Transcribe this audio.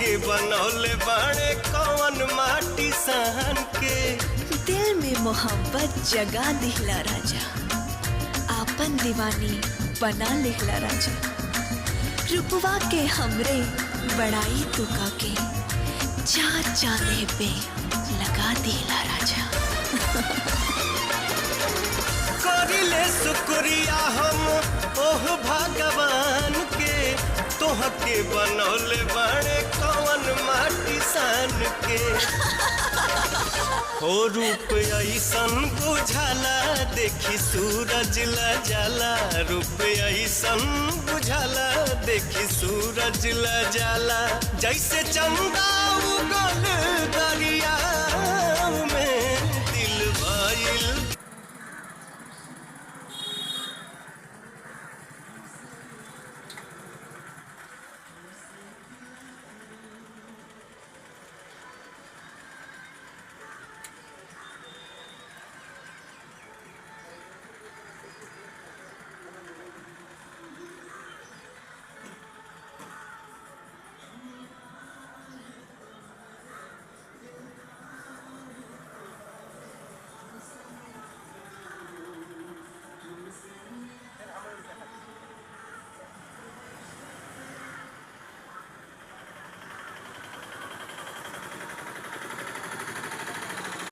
के बनौले बाड़े कौन माटी सान के। दिल में मोहब्बत जगा दिहला राजा, आपन दीवानी बना लिहला राजा। रुपवा के हमरे बड़ाई तुका के चार चांदे पे लगा दिहला राजा। करिले शुक्रिया हम ओह भगवान के, तोहके बनौले बाड़े कौन माटी सान के। हो रूप ऐसन बुझाला देखी सूरज ला जाला, रूप ऐसन बुझाला देखी सूरज ला जाला। जैसे चंदा उगल दरिया